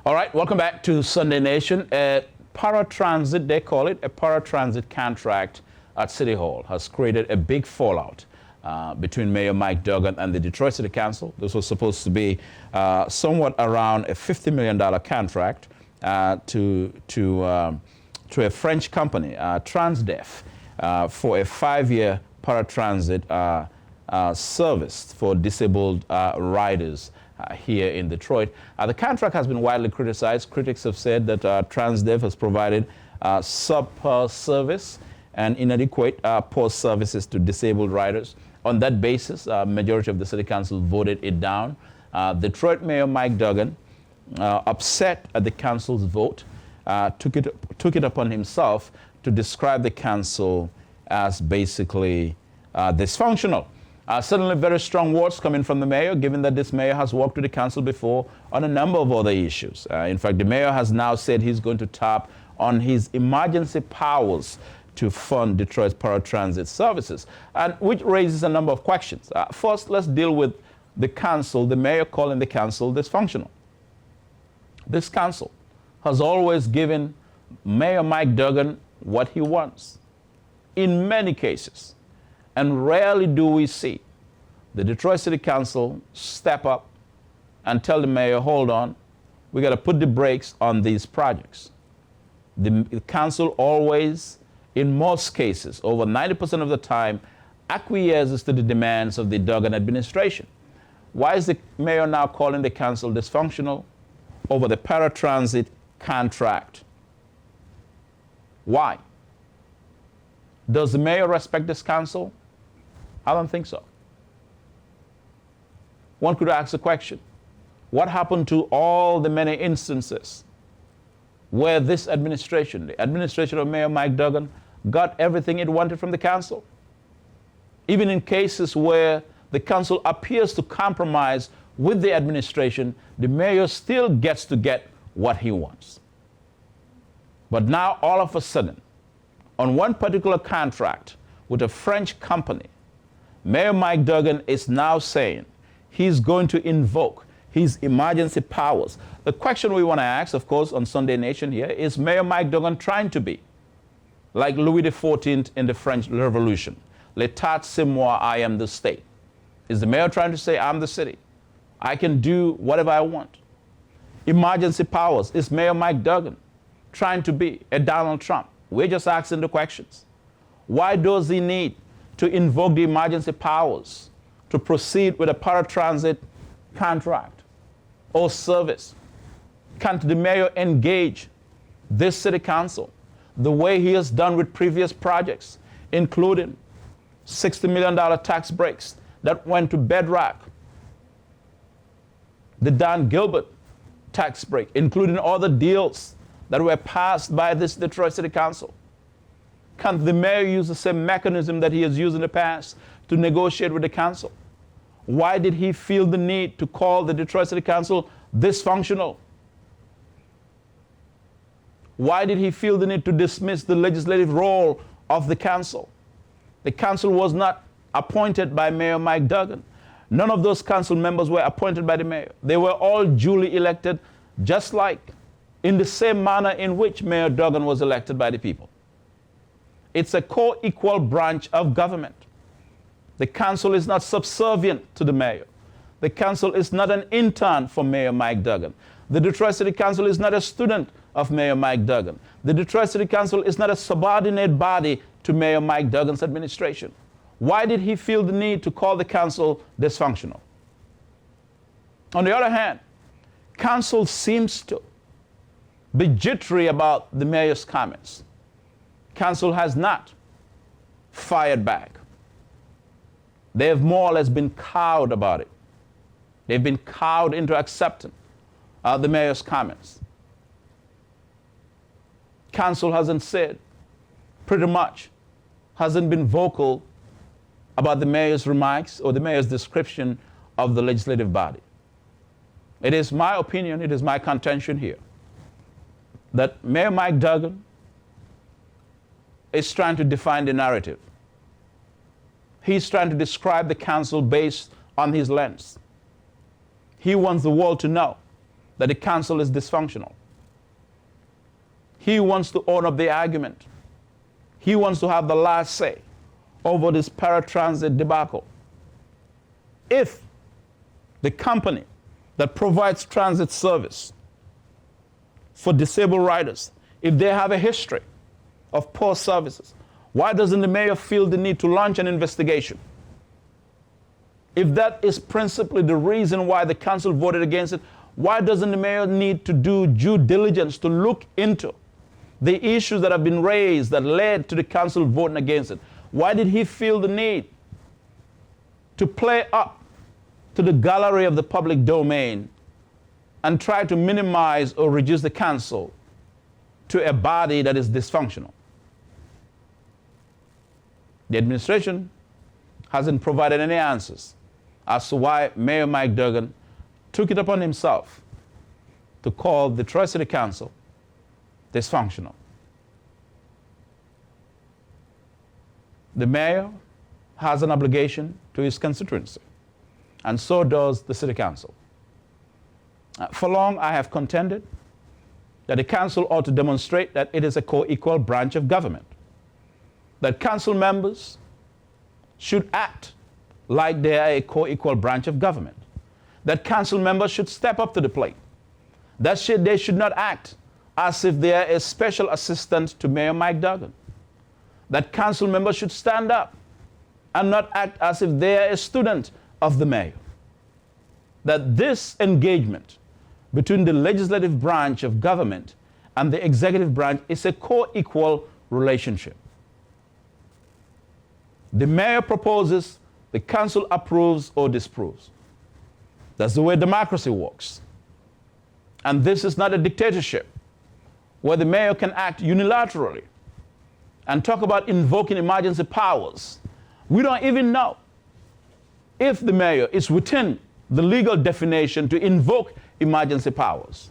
All right, welcome back to Sunday Nation. A paratransit, they call it, a paratransit contract at City Hall has created a big fallout between Mayor Mike Duggan and the Detroit City Council. This was supposed to be somewhat around a $50 million contract to a French company, Transdev, for a 5-year paratransit service for disabled riders here in Detroit. The contract has been widely criticized. Critics have said that Transdev has provided subpar service and inadequate post services to disabled riders. On that basis, majority of the City Council voted it down. Detroit Mayor Mike Duggan, upset at the council's vote, took it upon himself to describe the council as basically dysfunctional. Certainly very strong words coming from the mayor, given that this mayor has worked with the council before on a number of other issues. In fact, the mayor has now said he's going to tap on his emergency powers to fund Detroit's paratransit services, and which raises a number of questions. First, let's deal with the council, the mayor calling the council dysfunctional. This council has always given Mayor Mike Duggan what he wants, in many cases. And rarely do we see the Detroit City Council step up and tell the mayor, hold on, we got to put the brakes on these projects. The council always, in most cases, over 90% of the time, acquiesces to the demands of the Duggan administration. Why is the mayor now calling the council dysfunctional over the paratransit contract? Why? Does the mayor respect this council? I don't think so. One could ask the question, what happened to all the many instances where this administration, the administration of Mayor Mike Duggan, got everything it wanted from the council? Even in cases where the council appears to compromise with the administration, the mayor still gets to get what he wants. But now, all of a sudden, on one particular contract with a French company, Mayor Mike Duggan is now saying he's going to invoke his emergency powers. The question we want to ask, of course, on Sunday Nation here, is Mayor Mike Duggan trying to be like Louis XIV in the French Revolution? L'état c'est moi, I am the state. Is the mayor trying to say, I'm the city? I can do whatever I want. Emergency powers. Is Mayor Mike Duggan trying to be a Donald Trump? We're just asking the questions. Why does he need to invoke the emergency powers to proceed with a paratransit contract or service? Can't the mayor engage this city council the way he has done with previous projects, including $60 million tax breaks that went to Bedrock, the Dan Gilbert tax break, including other deals that were passed by this Detroit City Council? Can't the mayor use the same mechanism that he has used in the past to negotiate with the council? Why did he feel the need to call the Detroit City Council dysfunctional? Why did he feel the need to dismiss the legislative role of the council? The council was not appointed by Mayor Mike Duggan. None of those council members were appointed by the mayor. They were all duly elected, just like in the same manner in which Mayor Duggan was elected by the people. It's a co-equal branch of government. The council is not subservient to the mayor. The council is not an intern for Mayor Mike Duggan. The Detroit City Council is not a student of Mayor Mike Duggan. The Detroit City Council is not a subordinate body to Mayor Mike Duggan's administration. Why did he feel the need to call the council dysfunctional? On the other hand, council seems to be jittery about the mayor's comments. Council has not fired back. They have more or less been cowed about it. They've been cowed into accepting the mayor's comments. Council hasn't said, pretty much, hasn't been vocal about the mayor's remarks or the mayor's description of the legislative body. It is my opinion, it is my contention here, that Mayor Mike Duggan is trying to define the narrative. He's trying to describe the council based on his lens. He wants the world to know that the council is dysfunctional. He wants to own up the argument. He wants to have the last say over this paratransit debacle. If the company that provides transit service for disabled riders, if they have a history of poor services, why doesn't the mayor feel the need to launch an investigation? If that is principally the reason why the council voted against it, why doesn't the mayor need to do due diligence to look into the issues that have been raised that led to the council voting against it? Why did he feel the need to play up to the gallery of the public domain and try to minimize or reduce the council to a body that is dysfunctional? The administration hasn't provided any answers as to why Mayor Mike Duggan took it upon himself to call the Detroit City Council dysfunctional. The mayor has an obligation to his constituency, and so does the City Council. For long, I have contended that the council ought to demonstrate that it is a co-equal branch of government, that council members should act like they are a co-equal branch of government, that council members should step up to the plate, that they should not act as if they are a special assistant to Mayor Mike Duggan, that council members should stand up and not act as if they are a student of the mayor, that this engagement between the legislative branch of government and the executive branch is a co-equal relationship. The mayor proposes, the council approves or disapproves. That's the way democracy works. And this is not a dictatorship where the mayor can act unilaterally and talk about invoking emergency powers. We don't even know if the mayor is within the legal definition to invoke emergency powers.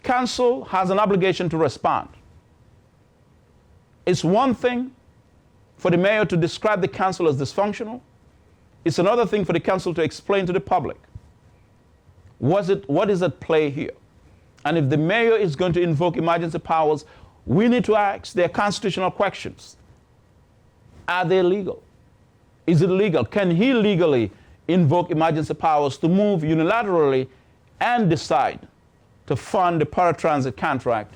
Council has an obligation to respond. It's one thing for the mayor to describe the council as dysfunctional. It's another thing for the council to explain to the public what is at play here. And if the mayor is going to invoke emergency powers, we need to ask their constitutional questions. Are they legal? Is it legal? Can he legally invoke emergency powers to move unilaterally and decide to fund the paratransit contract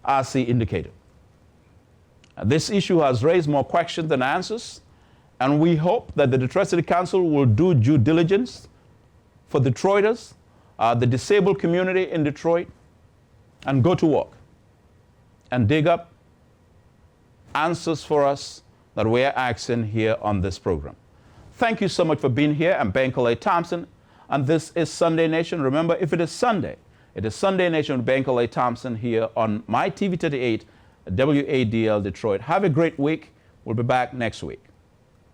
as he indicated? This issue has raised more questions than answers, and we hope that the Detroit City Council will do due diligence for Detroiters, the disabled community in Detroit, and go to work and dig up answers for us that we are asking here on this program. Thank you so much for being here. I'm Bankole Thompson, and this is Sunday Nation. Remember, if it is Sunday, it is Sunday Nation with Bankole Thompson here on MyTV38 WADL-Detroit. Have a great week. We'll be back next week.